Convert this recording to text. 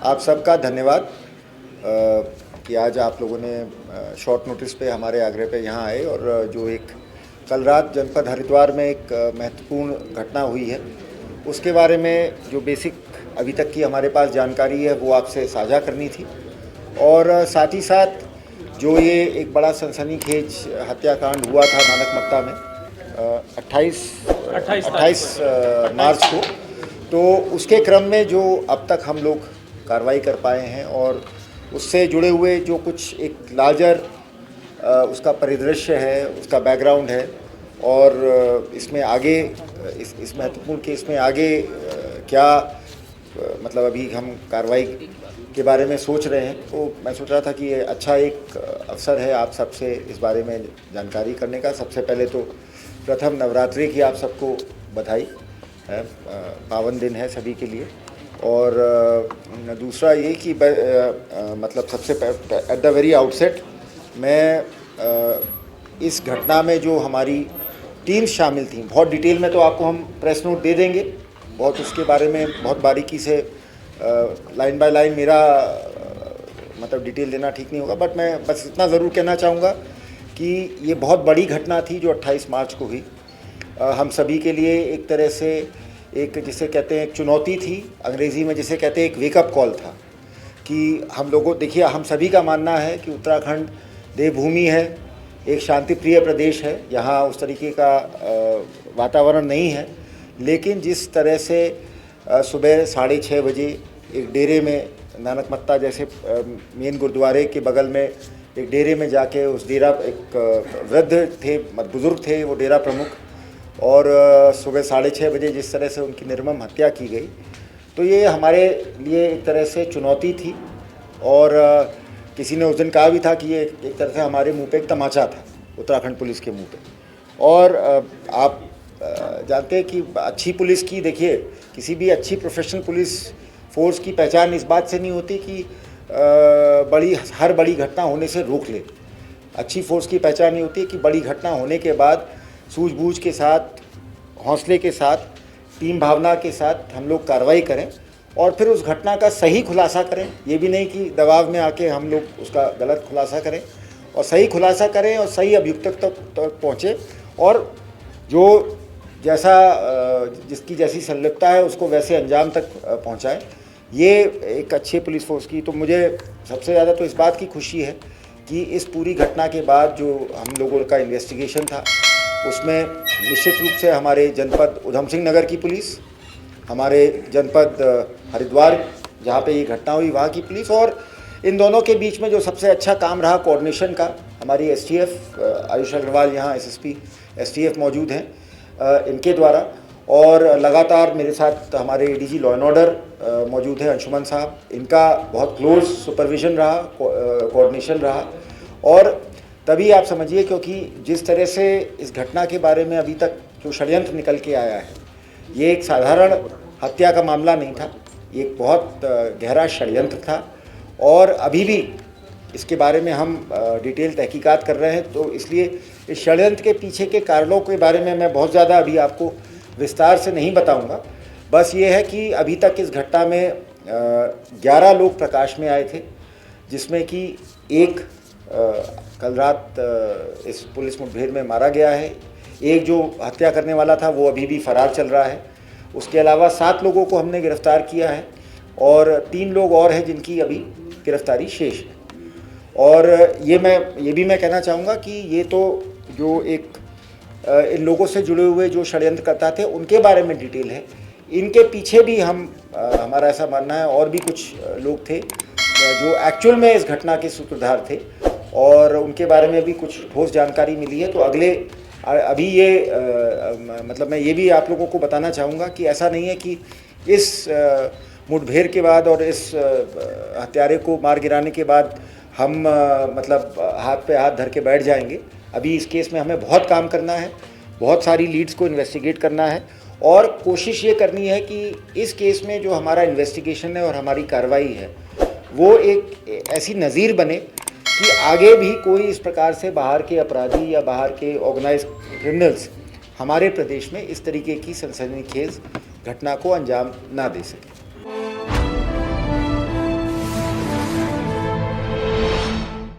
आप सबका धन्यवाद कि आज आप लोगों ने शॉर्ट नोटिस पे हमारे आग्रह पे यहाँ आए और जो एक कल रात जनपद हरिद्वार में एक महत्वपूर्ण घटना हुई है उसके बारे में जो बेसिक अभी तक की हमारे पास जानकारी है वो आपसे साझा करनी थी। और साथ ही साथ जो ये एक बड़ा सनसनीखेज हत्याकांड हुआ था नानकमत्ता में 28 मार्च को, तो उसके क्रम में जो अब तक हम लोग कार्रवाई कर पाए हैं और उससे जुड़े हुए जो कुछ एक लार्जर उसका परिदृश्य है, उसका बैकग्राउंड है और इसमें आगे इस महत्वपूर्ण केस में आगे क्या मतलब अभी हम कार्रवाई के बारे में सोच रहे हैं, तो मैं सोच रहा था कि ये अच्छा एक अवसर है आप सबसे इस बारे में जानकारी करने का। सबसे पहले तो प्रथम नवरात्रि की आप सबको बधाई है, पावन दिन है सभी के लिए। और दूसरा ये कि मतलब सबसे एट द वेरी आउटसेट मैं इस घटना में जो हमारी टीम शामिल थी, बहुत डिटेल में तो आपको हम प्रेस नोट दे देंगे, बहुत उसके बारे में बहुत बारीकी से लाइन बाय लाइन मेरा मतलब डिटेल देना ठीक नहीं होगा, बट मैं बस इतना ज़रूर कहना चाहूँगा कि ये बहुत बड़ी घटना थी जो 28 मार्च को हुई। हम सभी के लिए एक तरह से एक जिसे कहते हैं एक चुनौती थी, अंग्रेज़ी में जिसे कहते हैं एक वेकअप कॉल था कि हम लोगों, देखिए हम सभी का मानना है कि उत्तराखंड देवभूमि है, एक शांतिप्रिय प्रदेश है, यहाँ उस तरीके का वातावरण नहीं है, लेकिन जिस तरह से सुबह 6:30 बजे एक डेरे में नानकमत्ता जैसे मेन गुरुद्वारे के बगल में एक डेरे में जाके उस डेरा एक वृद्ध थे, बुज़ुर्ग थे वो डेरा प्रमुख, और सुबह 6:30 बजे जिस तरह से उनकी निर्मम हत्या की गई, तो ये हमारे लिए एक तरह से चुनौती थी। और किसी ने उस दिन कहा भी था कि ये एक तरह से हमारे मुंह पे एक तमाचा था, उत्तराखंड पुलिस के मुंह पे। और आप जानते हैं कि अच्छी पुलिस की, देखिए किसी भी अच्छी प्रोफेशनल पुलिस फोर्स की पहचान इस बात से नहीं होती कि हर बड़ी घटना होने से रोक ले। अच्छी फोर्स की पहचान ये होती है कि बड़ी घटना होने के बाद सूझबूझ के साथ, हौसले के साथ, टीम भावना के साथ हम लोग कार्रवाई करें और फिर उस घटना का सही खुलासा करें। ये भी नहीं कि दबाव में आके हम लोग उसका गलत खुलासा करें, और सही खुलासा करें और सही अभियुक्त तक पहुँचे और जो जैसा जिसकी जैसी संलिप्तता है उसको वैसे अंजाम तक पहुँचाएँ। ये एक अच्छे पुलिस फोर्स की, तो मुझे सबसे ज़्यादा तो इस बात की खुशी है कि इस पूरी घटना के बाद जो हम लोगों का इन्वेस्टिगेशन था उसमें निश्चित रूप से हमारे जनपद उधम सिंह नगर की पुलिस, हमारे जनपद हरिद्वार जहाँ पे ये घटना हुई वहाँ की पुलिस, और इन दोनों के बीच में जो सबसे अच्छा काम रहा कोऑर्डिनेशन का, हमारी एसटीएफ आयुष अग्रवाल यहाँ एसएसपी एसटीएफ मौजूद हैं इनके द्वारा, और लगातार मेरे साथ हमारे एडीजी लॉ एंड ऑर्डर मौजूद हैं अंशुमन साहब, इनका बहुत क्लोज सुपरविजन रहा, कोऑर्डिनेशन रहा। और तभी आप समझिए, क्योंकि जिस तरह से इस घटना के बारे में अभी तक जो षड्यंत्र निकल के आया है, ये एक साधारण हत्या का मामला नहीं था, ये एक बहुत गहरा षड्यंत्र था और अभी भी इसके बारे में हम डिटेल तहकीकात कर रहे हैं। तो इसलिए इस षड्यंत्र के पीछे के कारणों के बारे में मैं बहुत ज़्यादा अभी आपको विस्तार से नहीं बताऊंगा। बस ये है कि अभी तक इस घटना में 11 लोग प्रकाश में आए थे, जिसमें कि एक कल रात इस पुलिस मुठभेड़ में मारा गया है, एक जो हत्या करने वाला था वो अभी भी फरार चल रहा है, उसके अलावा 7 लोगों को हमने गिरफ्तार किया है और 3 लोग और हैं जिनकी अभी गिरफ्तारी शेष है। और ये भी मैं कहना चाहूँगा कि ये तो जो एक इन लोगों से जुड़े हुए जो षड्यंत्रकर्ता थे उनके बारे में डिटेल है, इनके पीछे भी हमारा ऐसा मानना है और भी कुछ लोग थे जो एक्चुअल में इस घटना के सूत्रधार थे और उनके बारे में भी कुछ ठोस जानकारी मिली है। तो अभी ये मतलब मैं ये भी आप लोगों को बताना चाहूँगा कि ऐसा नहीं है कि इस मुठभेड़ के बाद और इस हत्यारे को मार गिराने के बाद हम मतलब हाथ पे हाथ धर के बैठ जाएंगे। अभी इस केस में हमें बहुत काम करना है, बहुत सारी लीड्स को इन्वेस्टिगेट करना है और कोशिश ये करनी है कि इस केस में जो हमारा इन्वेस्टिगेशन है और हमारी कार्रवाई है वो एक ऐसी नज़ीर बने कि आगे भी कोई इस प्रकार से बाहर के अपराधी या बाहर के ऑर्गेनाइज्ड क्रिमिनल्स हमारे प्रदेश में इस तरीके की सनसनीखेज घटना को अंजाम ना दे सके।